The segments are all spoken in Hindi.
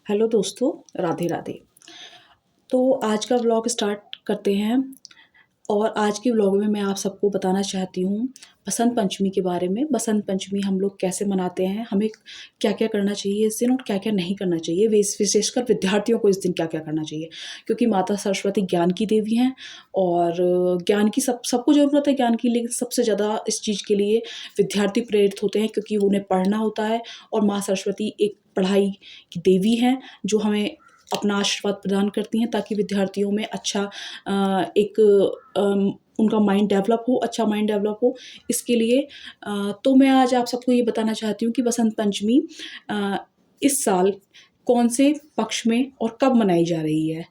हेलो दोस्तों, राधे राधे। तो आज का व्लॉग स्टार्ट करते हैं और आज के व्लॉग में मैं आप सबको बताना चाहती हूँ बसंत पंचमी के बारे में। बसंत पंचमी हम लोग कैसे मनाते हैं, हमें क्या-क्या करना चाहिए इस दिन और क्या-क्या नहीं करना चाहिए। विशेषकर विद्यार्थियों को इस दिन क्या-क्या करना चाहिए, क्योंकि माता सरस्वती ज्ञान की देवी हैं और ज्ञान की सबको ज़रूरत है ज्ञान की, लेकिन सबसे ज़्यादा इस चीज़ के लिए विद्यार्थी प्रेरित होते हैं क्योंकि उन्हें पढ़ना होता है और माँ सरस्वती एक पढ़ाई की देवी हैं जो हमें अपना आशीर्वाद प्रदान करती हैं ताकि विद्यार्थियों में अच्छा एक उनका माइंड डेवलप हो, अच्छा माइंड डेवलप हो। इसके लिए तो मैं आज आप सबको ये बताना चाहती हूँ कि बसंत पंचमी इस साल कौन से पक्ष में और कब मनाई जा रही है।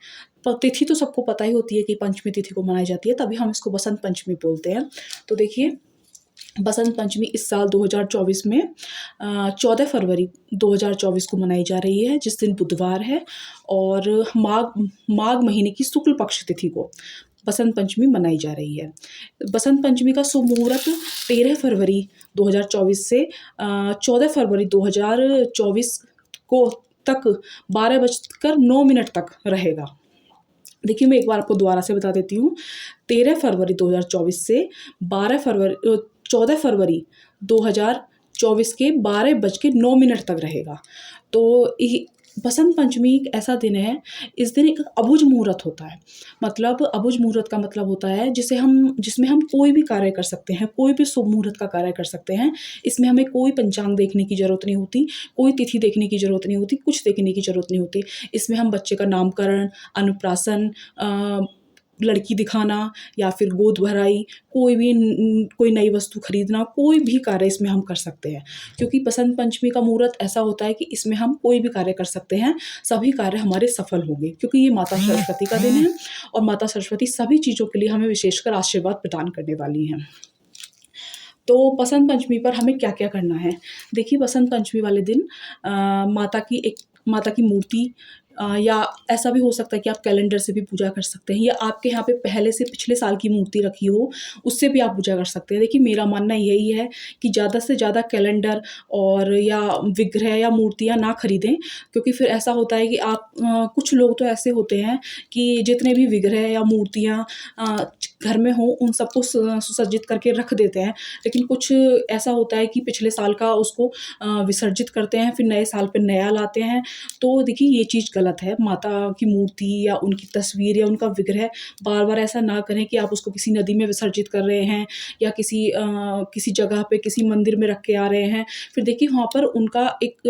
तिथि तो सबको पता ही होती है कि पंचमी तिथि को मनाई जाती है, तभी हम इसको बसंत पंचमी बोलते हैं। तो देखिए, बसंत पंचमी इस साल 2024 में 14 फरवरी 2024 को मनाई जा रही है, जिस दिन बुधवार है और माघ महीने की शुक्ल पक्ष तिथि को बसंत पंचमी मनाई जा रही है। बसंत पंचमी का शुभ मुहूर्त 13 फरवरी 2024 से 14 फरवरी 2024 को तक 12:09 तक रहेगा। देखिए, मैं एक बार आपको दोबारा से बता देती हूँ। 13 फरवरी 2024 से 14 फरवरी 2024 के 12:09 तक रहेगा। तो बसंत पंचमी एक ऐसा दिन है, इस दिन एक अबुझ मुहूर्त होता है। मतलब अबुझ मुहूर्त का मतलब होता है जिसमें हम कोई भी कार्य कर सकते हैं, कोई भी शुभ मुहूर्त का कार्य कर सकते हैं। इसमें हमें कोई पंचांग देखने की ज़रूरत नहीं होती, कोई तिथि देखने की ज़रूरत नहीं होती, कुछ देखने की ज़रूरत नहीं होती। इसमें हम बच्चे का नामकरण, अन्नप्राशन, लड़की दिखाना या फिर गोद भराई, कोई नई वस्तु खरीदना, कोई भी कार्य इसमें हम कर सकते हैं। क्योंकि बसंत पंचमी का मुहूर्त ऐसा होता है कि इसमें हम कोई भी कार्य कर सकते हैं, सभी कार्य हमारे सफल होंगे क्योंकि ये माता सरस्वती का दिन है और माता सरस्वती सभी चीज़ों के लिए हमें विशेषकर आशीर्वाद प्रदान करने वाली हैं। तो बसंत पंचमी पर हमें क्या-क्या करना है? देखिए, बसंत पंचमी वाले दिन माता की मूर्ति या ऐसा भी हो सकता है कि आप कैलेंडर से भी पूजा कर सकते हैं या आपके यहाँ पे पहले से पिछले साल की मूर्ति रखी हो, उससे भी आप पूजा कर सकते हैं। देखिए, मेरा मानना यही है कि ज़्यादा से ज़्यादा कैलेंडर और या विग्रह या मूर्तियाँ ना खरीदें, क्योंकि फिर ऐसा होता है कि कुछ लोग तो ऐसे होते हैं कि जितने भी विग्रह या मूर्तियाँ घर में हों, उन सबको सुसज्जित करके रख देते हैं। लेकिन कुछ ऐसा होता है कि पिछले साल का उसको विसर्जित करते हैं, फिर नए साल पे नया लाते हैं। तो देखिए, ये चीज़ गलत है। माता की मूर्ति या उनकी तस्वीर या उनका विग्रह बार-बार ऐसा ना करें कि आप उसको किसी नदी में विसर्जित कर रहे हैं या किसी जगह पे किसी मंदिर में रख के आ रहे हैं। फिर देखिए, वहाँ पर उनका एक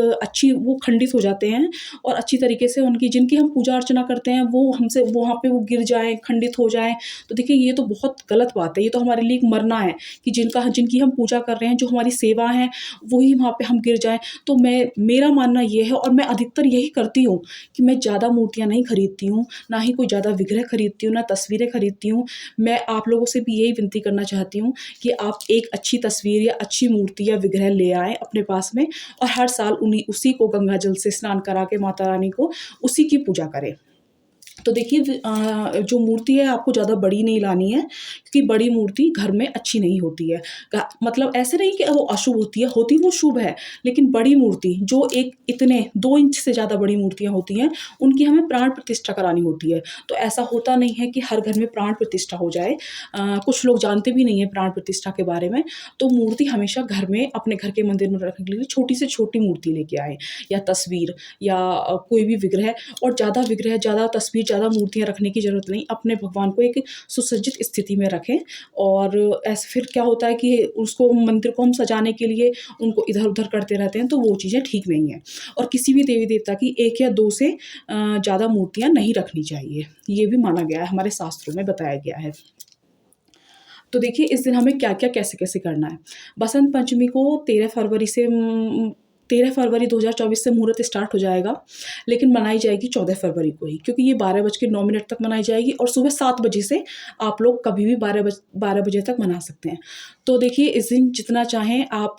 वो खंडित हो जाते हैं और अच्छी तरीके से जिनकी हम पूजा अर्चना करते हैं वो हमसे वहाँ पे वो गिर जाएँ, खंडित हो जाएँ। तो देखिए, ये तो बहुत गलत बात है। ये तो हमारे लिए एक मरना है कि जिनकी हम पूजा कर रहे हैं, जो हमारी सेवा है, वही वहाँ पे हम गिर जाएँ। तो मेरा मानना ये है और मैं अधिकतर यही करती हूँ कि मैं ज़्यादा मूर्तियाँ नहीं खरीदती हूँ, ना ही कोई ज़्यादा विग्रह खरीदती हूँ, ना तस्वीरें खरीदती हूँ। मैं आप लोगों से भी यही विनती करना चाहती हूँ कि आप एक अच्छी तस्वीर या अच्छी मूर्ति या विग्रह ले आएँ अपने पास में और हर साल उसी को गंगा जल से स्नान करा के माता रानी को उसी की पूजा करें। तो देखिए, जो मूर्ति है आपको ज़्यादा बड़ी नहीं लानी है, क्योंकि बड़ी मूर्ति घर में अच्छी नहीं होती है। मतलब ऐसे नहीं कि वो अशुभ होती वो शुभ है, लेकिन बड़ी मूर्ति जो एक इतने 2 इंच से ज़्यादा बड़ी मूर्तियाँ होती हैं, उनकी हमें प्राण प्रतिष्ठा करानी होती है। तो ऐसा होता नहीं है कि हर घर में प्राण प्रतिष्ठा हो जाए। कुछ लोग जानते भी नहीं हैं प्राण प्रतिष्ठा के बारे में। तो मूर्ति हमेशा घर में अपने घर के मंदिर में रखने के लिए छोटी से छोटी मूर्ति लेके आएँ या तस्वीर या कोई भी विग्रह। और ज़्यादा विग्रह, ज़्यादा तस्वीर, ज़्यादा मूर्तियाँ रखने की ज़रूरत नहीं। अपने भगवान को एक सुसज्जित स्थिति में रखें और ऐसे फिर क्या होता है कि उसको मंदिर को हम सजाने के लिए उनको इधर-उधर करते रहते हैं, तो वो चीज़ें ठीक नहीं हैं। और किसी भी देवी-देवता की 1 या 2 से ज़्यादा मूर्तियाँ नहीं रखनी चाहिए। ये भी माना गया है, हमारे शास्त्रों में बताया गया है। तो देखिए, इस दिन हमें क्या-क्या, कैसे-कैसे करना है। बसंत पंचमी को 13 फरवरी 2024 से मुहूर्त स्टार्ट हो जाएगा, लेकिन मनाई जाएगी 14 फरवरी को ही, क्योंकि ये 12:09 तक मनाई जाएगी और सुबह 7 बजे से आप लोग कभी भी 12 बजे तक मना सकते हैं। तो देखिए इस दिन जितना चाहें आप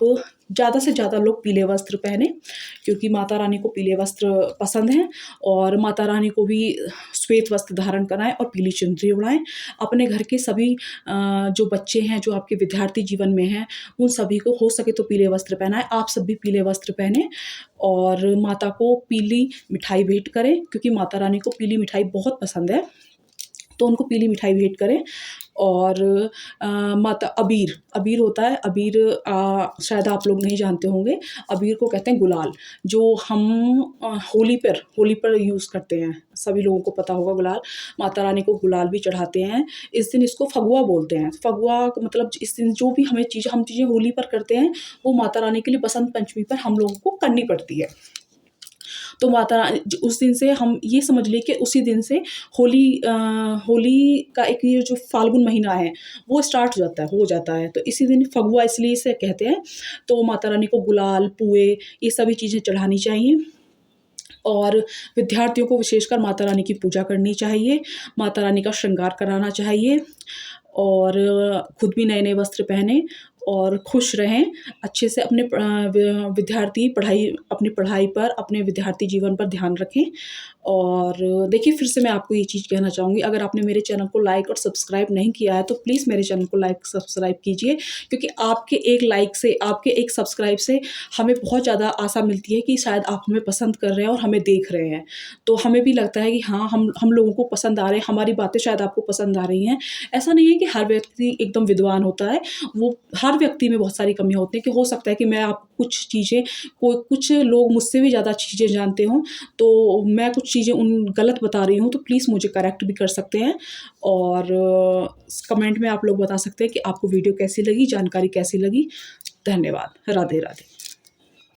ज़्यादा से ज़्यादा लोग पीले वस्त्र पहने, क्योंकि माता रानी को पीले वस्त्र पसंद हैं। और माता रानी को भी श्वेत वस्त्र धारण कराएँ और पीली चुनरी ओढ़ाएँ। अपने घर के सभी जो बच्चे हैं, जो आपके विद्यार्थी जीवन में हैं, उन सभी को हो सके तो पीले वस्त्र पहनाएँ। आप सब भी पीले वस्त्र पहनें और माता को पीली मिठाई भेंट करें, क्योंकि माता रानी को पीली मिठाई बहुत पसंद है, तो उनको पीली मिठाई भेंट करें। और माता अबीर अबीर होता है, अबीर शायद आप लोग नहीं जानते होंगे। अबीर को कहते हैं गुलाल, जो हम होली पर यूज़ करते हैं। सभी लोगों को पता होगा गुलाल। माता रानी को गुलाल भी चढ़ाते हैं। इस दिन इसको फगुआ बोलते हैं। फगुआ का मतलब इस दिन जो भी हम चीज़ें होली पर करते हैं, वो माता रानी के लिए बसंत पंचमी पर हम लोगों को करनी पड़ती है। तो माता रानी उस दिन से हम ये समझ लें कि उसी दिन से होली का एक ये जो फाल्गुन महीना है, वो स्टार्ट हो जाता है। तो इसी दिन फगुआ इसलिए इसे कहते हैं। तो माता रानी को गुलाल, पुए, ये सभी चीज़ें चढ़ानी चाहिए। और विद्यार्थियों को विशेषकर माता रानी की पूजा करनी चाहिए, माता रानी का श्रृंगार कराना चाहिए और खुद भी नए-नए वस्त्र पहनें और खुश रहें। अच्छे से अपने विद्यार्थी अपनी पढ़ाई पर, अपने विद्यार्थी जीवन पर ध्यान रखें। और देखिए फिर से मैं आपको ये चीज़ कहना चाहूँगी, अगर आपने मेरे चैनल को लाइक और सब्सक्राइब नहीं किया है, तो प्लीज़ मेरे चैनल को लाइक सब्सक्राइब कीजिए, क्योंकि आपके एक लाइक से, आपके एक सब्सक्राइब से हमें बहुत ज़्यादा आशा मिलती है कि शायद आप हमें पसंद कर रहे हैं और हमें देख रहे हैं। तो हमें भी लगता है कि हाँ, हम लोगों को पसंद आ रहे हैं, हमारी बातें शायद आपको पसंद आ रही हैं। ऐसा नहीं है कि हर व्यक्ति एकदम विद्वान होता है, वो हर व्यक्ति में बहुत सारी कमियाँ होती हैं, कि हो सकता है कि मैं आपको कुछ लोग मुझसे भी ज़्यादा चीज़ें जानते हों, तो मैं कुछ चीज़ें गलत बता रही हूँ, तो प्लीज़ मुझे करेक्ट भी कर सकते हैं। और कमेंट में आप लोग बता सकते हैं कि आपको वीडियो कैसी लगी, जानकारी कैसी लगी। धन्यवाद। राधे राधे।